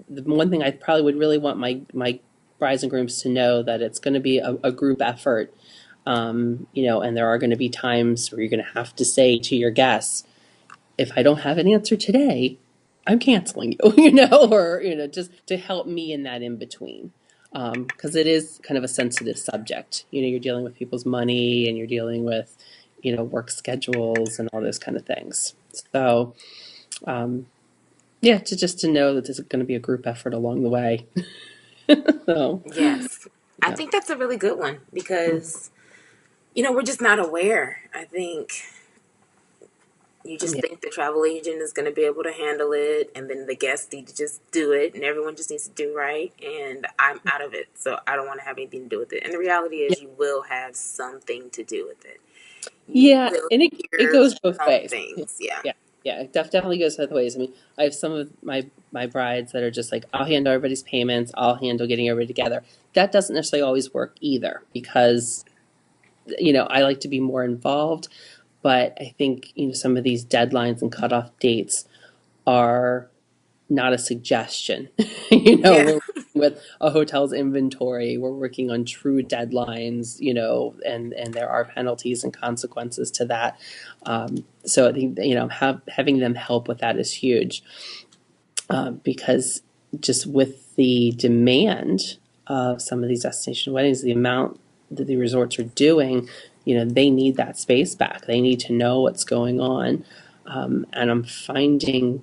the one thing I probably would really want my brides and grooms to know that it's going to be a group effort. And there are going to be times where you're going to have to say to your guests, if I don't have an answer today, I'm canceling you, or, just to help me in that in between. Because it is kind of a sensitive subject. You're dealing with people's money and you're dealing with, work schedules and all those kind of things. So, to know that there's going to be a group effort along the way. So, yes. I think that's a really good one because, we're just not aware. I think you just think the travel agent is going to be able to handle it, and then the guests need to just do it, and everyone just needs to do right, and I'm out of it, so I don't want to have anything to do with it. And the reality is you will have something to do with it. And it goes both ways. Things. It definitely goes both ways. I mean, I have some of my brides that are just like, I'll handle everybody's payments, I'll handle getting everybody together. That doesn't necessarily always work either because, I like to be more involved. But I think, some of these deadlines and cutoff dates are not a suggestion. We're working with a hotel's inventory. We're working on true deadlines, and there are penalties and consequences to that. So I think, having them help with that is huge because just with the demand of some of these destination weddings, the amount that the resorts are doing, they need that space back. They need to know what's going on. And I'm finding,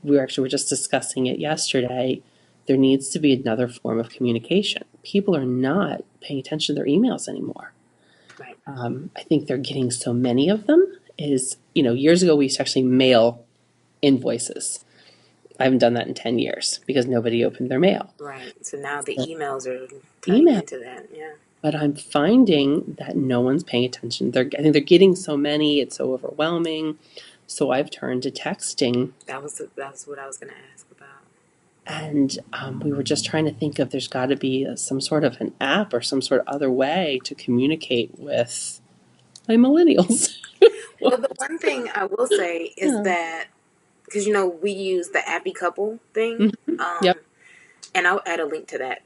we were just discussing it yesterday, there needs to be another form of communication. People are not paying attention to their emails anymore. Right. I think they're getting so many of them years ago we used to actually mail invoices. I haven't done that in 10 years because nobody opened their mail. Right. So now the So, emails are tying email. into that. Yeah. But I'm finding that no one's paying attention. I think they're getting so many, it's so overwhelming. So I've turned to texting. That's what I was going to ask about. And we were just trying to think of there's got to be some sort of an app or some sort of other way to communicate with my millennials. Well, the one thing I will say is Yeah. that because we use the Appy Couple thing, Mm-hmm. Yep. and I'll add a link to that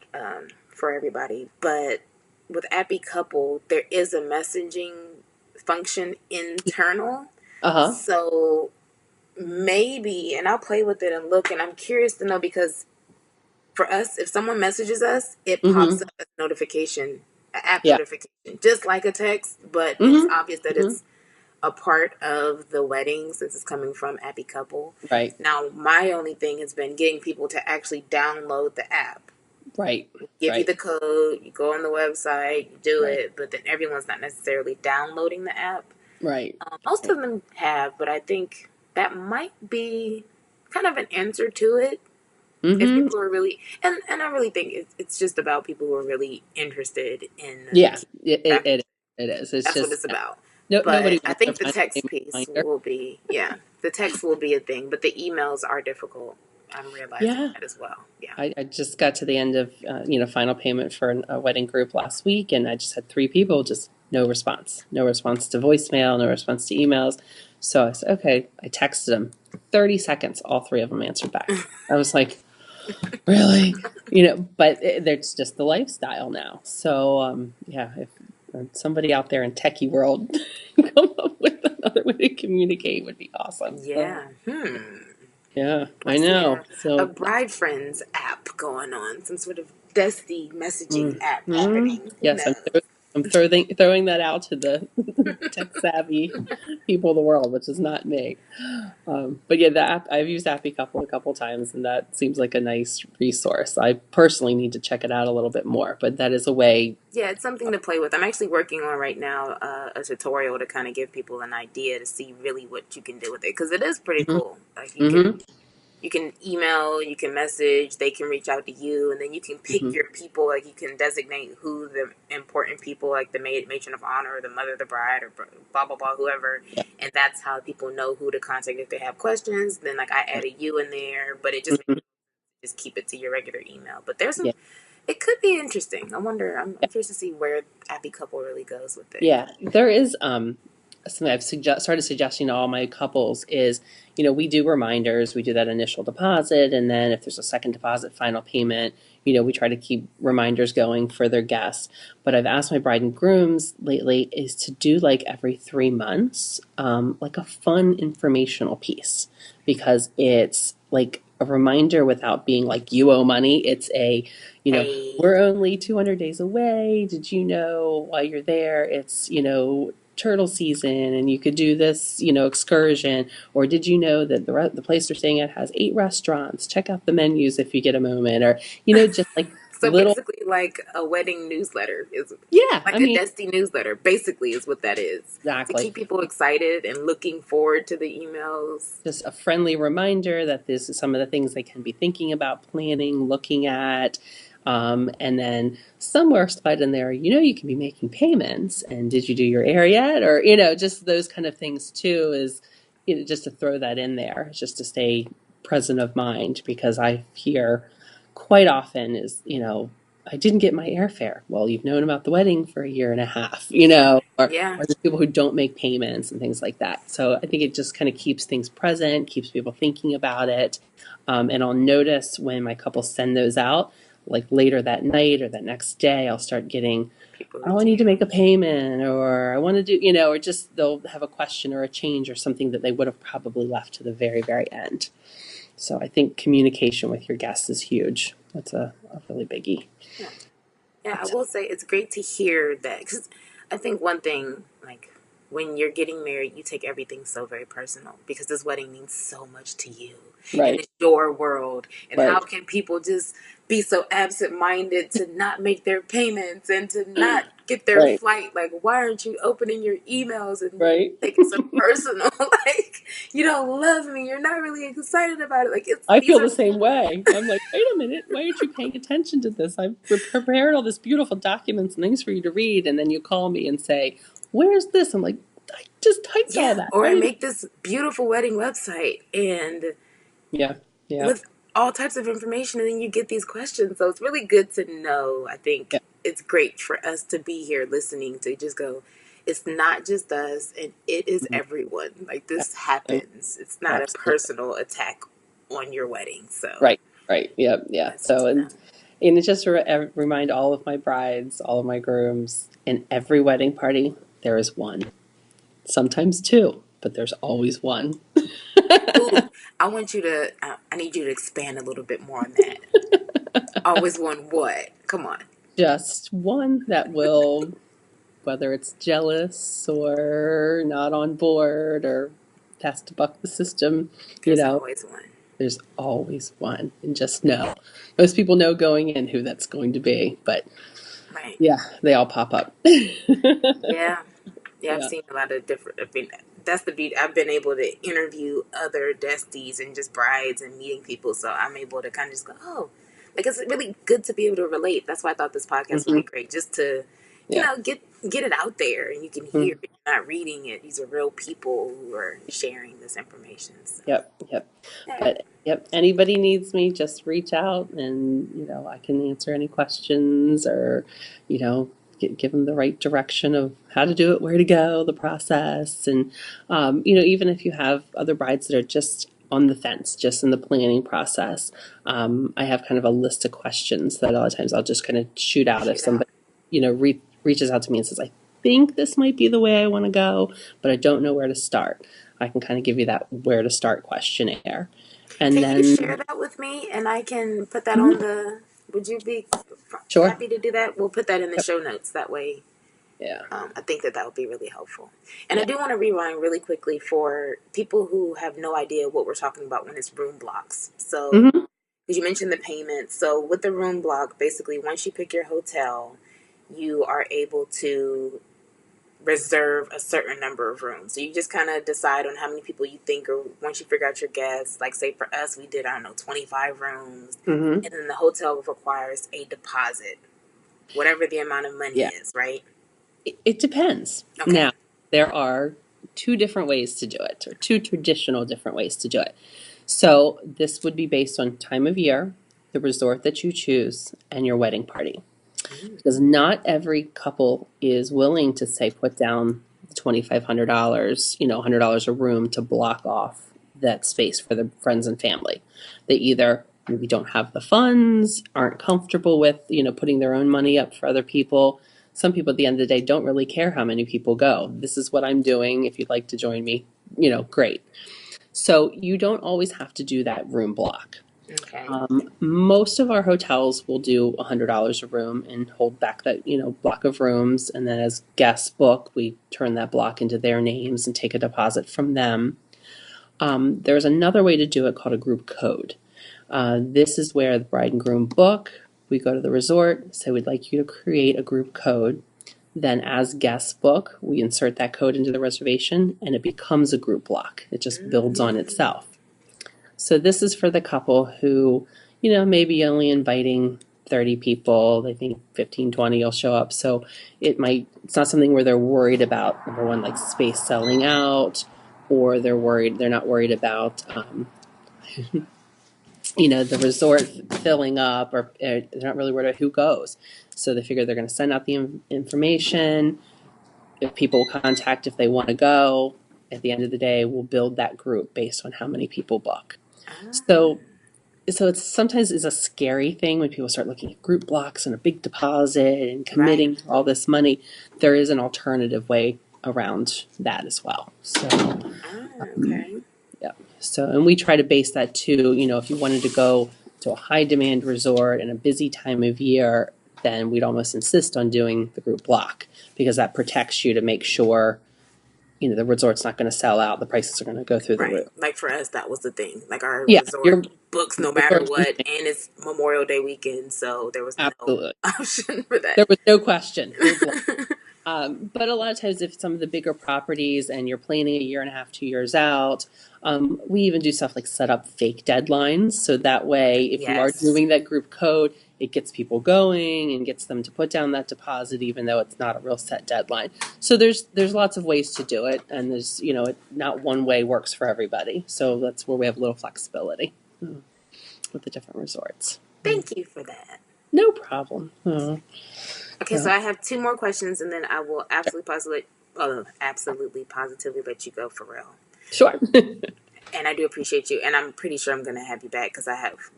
for everybody. But with Appy Couple, there is a messaging function internal, Uh-huh. so maybe, and I'll play with it and look, and I'm curious to know because for us, if someone messages us, it pops Mm-hmm. up as a notification, an app Yeah. notification, just like a text, but it's Mm-hmm. obvious that Mm-hmm. it's a part of the wedding since it's coming from Appy Couple. Right. Now, my only thing has been getting people to actually download the app. Right. Give you Right. the code, you go on the website, you do Right. it, but then everyone's not necessarily downloading the app. Right. Most of them have, but I think that might be kind of an answer to it. If Mm-hmm. people are really, and I really think it's just about people who are really interested in Yeah. travel. It is. It's That's what just it's about. nobody But I wants to think the find a text piece reminder. will be, yeah, the text will be a thing, but the emails are difficult. I'm realizing Yeah. that as well. Yeah. I just got to the end of final payment for a wedding group last week, and I just had 3 people, just no response to voicemail, no response to emails. So I said, okay, I texted them. 30 seconds, all 3 of them answered back. I was like, really? But it's just the lifestyle now. So yeah, if somebody out there in techie world come up with another way to communicate would be awesome. So Yeah. yeah, I I see know. a So Bride Friends app going on, some sort of Desti messaging app hmm happening. Who yes, knows? I'm throwing that out to the tech savvy people of the world, which is not me. But yeah, the app I've used Appy Couple a couple times, and that seems like a nice resource. I personally need to check it out a little bit more, but that is a way. Yeah, it's something to play with. I'm actually working on right now a tutorial to kind of give people an idea to see really what you can do with it because it is pretty Hmm. cool. Like Hmm. you can email, you can message, they can reach out to you, and then you can pick Hmm. your people. Like you can designate who the important people, like the matron of honor, or the mother of the bride, or blah blah blah, whoever. Yeah. And that's how people know who to contact if they have questions. Then like I added you in there, but it just Hmm. just keep it to your regular email. But there's some. Yeah. It could be interesting. I wonder. I'm curious to see where Appy Couple really goes with it. Yeah, there is something I've started suggesting to all my couples is, we do reminders, we do that initial deposit, and then if there's a second deposit, final payment, we try to keep reminders going for their guests. But I've asked my bride and grooms lately is to do like every 3 months, like a fun informational piece, because it's like a reminder without being like you owe money. It's Hey, we're only 200 days away. Did you know while you're there, it's, turtle season and you could do this, excursion? Or did you know that the place they're staying at has 8 restaurants? Check out the menus if you get a moment. Or, just like so little, basically, like a wedding newsletter is yeah, like I a mean, Desti newsletter. Basically, is what that is to exactly. keep people excited and looking forward to the emails. Just a friendly reminder that this is some of the things they can be thinking about, planning, looking at. And then somewhere slide in there, you can be making payments. And did you do your air yet? Or, just those kind of things too is, just to throw that in there, just to stay present of mind, because I hear quite often is, I didn't get my airfare. Well, you've known about the wedding for a year and a half, Yeah, or there's people who don't make payments and things like that. So I think it just kind of keeps things present, keeps people thinking about it. And I'll notice when my couples send those out, like later that night or that next day, I'll start getting, people oh, I reaching need to out. make a payment, or I want to do, or just they'll have a question or a change or something that they would have probably left to the very, very end. So I think communication with your guests is huge. That's a really biggie. Yeah, I will say it's great to hear that because I think one thing like when you're getting married, you take everything so very personal because this wedding means so much to you and Right. it's your world. And how Right. can people just be so absent-minded to not make their payments and to not get their Right. flight? Like, why aren't you opening your emails and Right. take it so personal? Like, you don't love me. You're not really excited about it. Like, I these feel are the same way. I'm like, wait a minute, why aren't you paying attention to this? I've prepared all this beautiful documents and things for you to read, and then you call me and say, "Where's this?" I'm like, I just typed all yeah. that. Or Why I did? make this beautiful wedding website and Yeah, yeah, with all types of information, and then you get these questions. So it's really good to know. I think yeah, it's great for us to be here listening to just go, it's not just us, and it is mhm, everyone. Like, yeah, this and happens. It's not a absolutely personal attack on your wedding. So right, right. Yeah, yeah. that's good So to know. and it just remind all of my brides, all of my grooms, in every wedding party there is one, sometimes two, but there's always one. Ooh, I want you to, I need you to expand a little bit more on that. Always want what? Come on. Just one that will, whether it's jealous or not on board or has to buck the system, you There's know, always one. there's always one. And just know. Most people know going in who that's going to be, but Right. yeah, they all pop up. Yeah. Yeah, I've Yeah. seen a lot of different. I mean, that's the beauty. I've been able to interview other Desties and just brides and meeting people, so I'm able to kind of just go, oh, like it's really good to be able to relate. That's why I thought this podcast would Hmm. be great, just to, Yeah. get it out there and you can hear Mhm. it. You're not reading it. These are real people who are sharing this information. So, Yep. Yep. yeah. But yep, anybody needs me, just reach out and, I can answer any questions or, you know, give them the right direction of how to do it, where to go, the process. And, even if you have other brides that are just on the fence, just in the planning process, I have kind of a list of questions that a lot of times I'll just kind of shoot out if Shoot out. somebody, reaches out to me and says, I think this might be the way I want to go, but I don't know where to start. I can kind of give you that where to start questionnaire. And Can you share then, that with me and I can put that on mhm, the? Would you be sure. happy to do that? We'll put that in the Yep. show notes. That way Yeah. I think that would be really helpful. And I Yeah. do want to rewind really quickly for people who have no idea what we're talking about when it's room blocks. So, Hmm. because you mentioned the payment. So, with the room block, basically, once you pick your hotel, you are able to reserve a certain number of rooms. So, you just kind of decide on how many people you think, or once you figure out your guests, like, say for us, we did, I don't know, 25 rooms. Hmm. And then the hotel requires a deposit, whatever the amount of money Yeah. is, right? It depends. Okay. Now, there are two different ways to do it, or two traditional different ways to do it. So this would be based on time of year, the resort that you choose, and your wedding party. Because not every couple is willing to say put down $2,500, $100 a room to block off that space for the friends and family. They either maybe don't have the funds, aren't comfortable with, putting their own money up for other people. Some people at the end of the day don't really care how many people go. This is what I'm doing. If you'd like to join me, great. So you don't always have to do that room block. Okay. Most of our hotels will do $100 a room and hold back that block of rooms, and then as guests book, we turn that block into their names and take a deposit from them. There's another way to do it called a group code. This is where the bride and groom book. We go to the resort, say we'd like you to create a group code. Then, as guests book, we insert that code into the reservation, and it becomes a group block. It just builds on itself. So this is for the couple who, maybe only inviting 30 people. They think 15, 20 will show up. So it's not something where they're worried about, number one, like space selling out, or they're not worried about, the resort filling up, or they're not really worried about who goes. So they figure they're going to send out the information. If people will contact if they want to go, at the end of the day, we'll build that group based on how many people book. Ah, So it's sometimes is a scary thing when people start looking at group blocks and a big deposit and right. committing all this money. There is an alternative way around that as well. So Ah, okay. yeah. So and we try to base that too. If you wanted to go to a high demand resort in a busy time of year, then we'd almost insist on doing the group block because that protects you to make sure the resort's not going to sell out. The prices are going to go through the Right. roof. Like for us, that was the thing. Like our Yeah, resort your books no matter resort's what, amazing. and it's Memorial Day weekend, so there was no Absolutely. option for that. There was no question. No bluff. But a lot of times, if some of the bigger properties and you're planning a year and a half, 2 years out, we even do stuff like set up fake deadlines. So that way, if you are Yes. doing that group code, it gets people going and gets them to put down that deposit, even though it's not a real set deadline. So there's lots of ways to do it, and there's not one way works for everybody. So that's where we have a little flexibility with the different resorts. Thank you for that. No problem. Okay, so I have 2 more questions, and then I will absolutely positively let you go for real. Sure. And I do appreciate you, and I'm pretty sure I'm going to have you back because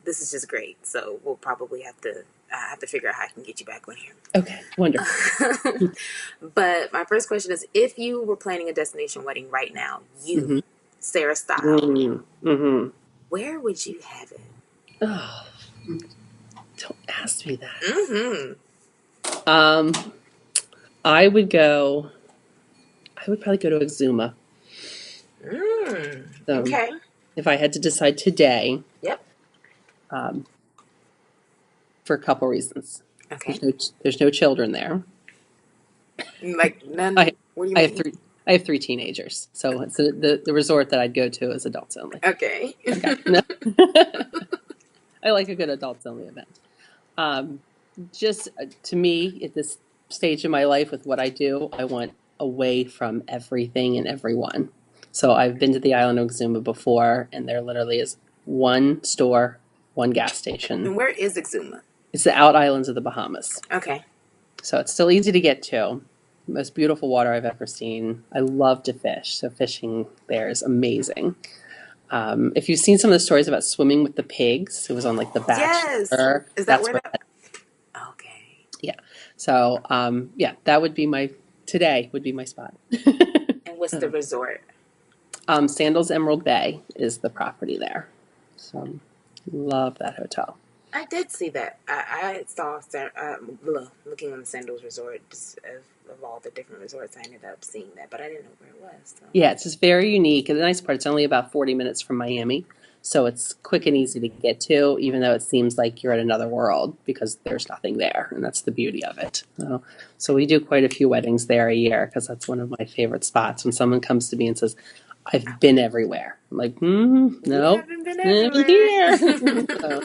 this is just great. So we'll probably have to figure out how I can get you back on here. Okay, wonderful. But my first question is, if you were planning a destination wedding right now, Mm-hmm. Sarah style, Mm-hmm. where would you have it? Oh, don't ask me that. Mm-hmm. I would probably go to Exuma. So Okay. if I had to decide today, Yep. for a couple reasons. Okay. There's no children there. Like none. I What do you I mean? have three teenagers, so it's the resort that I'd go to is adults only. Okay. Okay. No. I like a good adults only event. Just to me, at this stage in my life with what I do, I want away from everything and everyone. So I've been to the island of Exuma before, and there literally is one store, one gas station. And where is Exuma? It's the out islands of the Bahamas. Okay. So it's still easy to get to. Most beautiful water I've ever seen. I love to fish, so fishing there is amazing. If you've seen some of the stories about swimming with the pigs, it was on like The Bachelor. Yes. Is that That's where where that? Okay. Yeah. So, that would be today would be my spot. And what's the resort? Sandals Emerald Bay is the property there. So, love that hotel. I did see that. I saw looking on the Sandals Resort of all the different resorts. I ended up seeing that, but I didn't know where it was. So. Yeah, it's just very unique. And the nice part, it's only about 40 minutes from Miami. So it's quick and easy to get to, even though it seems like you're in another world because there's nothing there. And that's the beauty of it. So we do quite a few weddings there a year because that's one of my favorite spots. When someone comes to me and says, I've been everywhere. I'm like, no, You haven't been everywhere. here.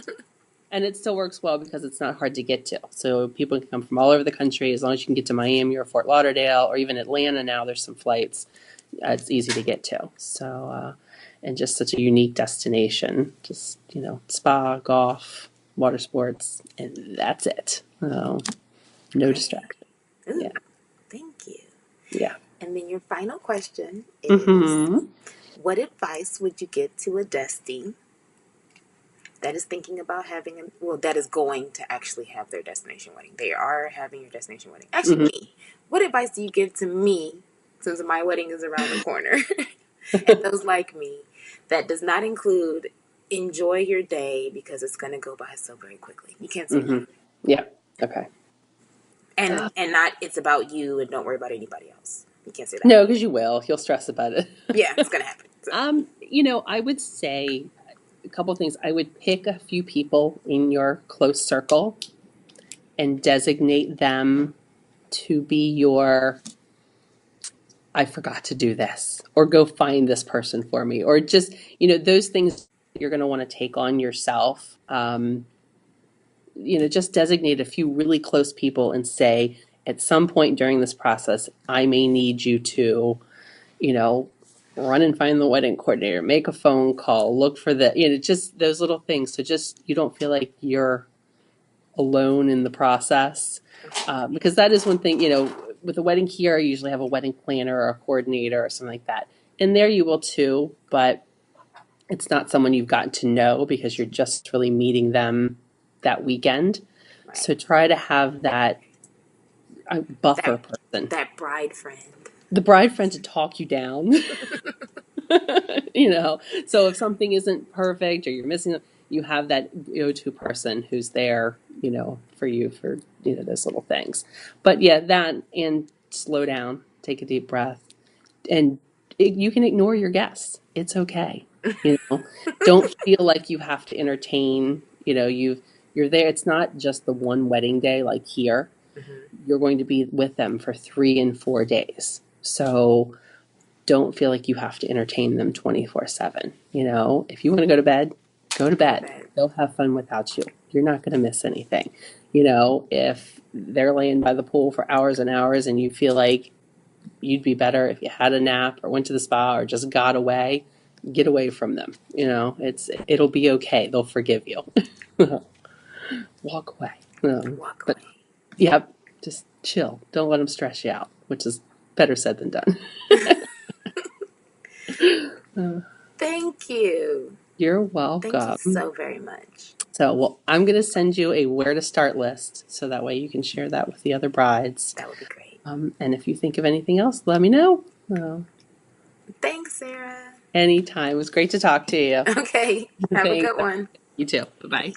And it still works well because it's not hard to get to. So people can come from all over the country. As long as you can get to Miami or Fort Lauderdale or even Atlanta now, there's some flights. It's easy to get to. So, and just such a unique destination. Just, spa, golf, water sports, and that's it. No distraction. Ooh, Yeah. Thank you. Yeah. And then your final question is, what advice would you give to a Desti that is thinking about that is going to actually have their destination wedding? They are having your destination wedding. Actually, me. What advice do you give to me, since my wedding is around the corner, and those like me, that does not include enjoy your day because it's going to go by so very quickly? You can't say that. Yeah. Okay. And not it's about you and don't worry about anybody else. You can't say that. No, because you will. You'll stress about it. Yeah, it's going to happen. So. I would say a couple of things. I would pick a few people in your close circle and designate them to be your, I forgot to do this, or go find this person for me, or just, those things you're going to want to take on yourself. Just designate a few really close people and say, at some point during this process, I may need you to, run and find the wedding coordinator, make a phone call, look for just those little things. So just, you don't feel like you're alone in the process. Because that is one thing, with a wedding here, I usually have a wedding planner or a coordinator or something like that. And there you will too, but it's not someone you've gotten to know because you're just really meeting them that weekend. Right. So try to have that buffer person. That bride friend. The bride friend to talk you down. So if something isn't perfect or you're missing, you have that go-to person who's there, for you for, those little things. But yeah, that, and slow down, take a deep breath, and You can ignore your guests. It's okay. Don't feel like you have to entertain. You're there. It's not just the one wedding day like here. You're going to be with them for 3 and 4 days. So don't feel like you have to entertain them 24/7. If you want to go to bed, go to bed. They'll have fun without you. You're not going to miss anything. If they're laying by the pool for hours and hours and you feel like you'd be better if you had a nap or went to the spa or just got away, get away from them. It'll be okay. They'll forgive you. Walk away. But yeah, just chill. Don't let them stress you out, which is better said than done. Thank you. You're welcome. Thank you so very much. So, well, I'm going to send you a where to start list so that way you can share that with the other brides. That would be great. And if you think of anything else, let me know. Thanks, Sarah. Anytime. It was great to talk to you. Okay. Have a good one. You too. Bye-bye.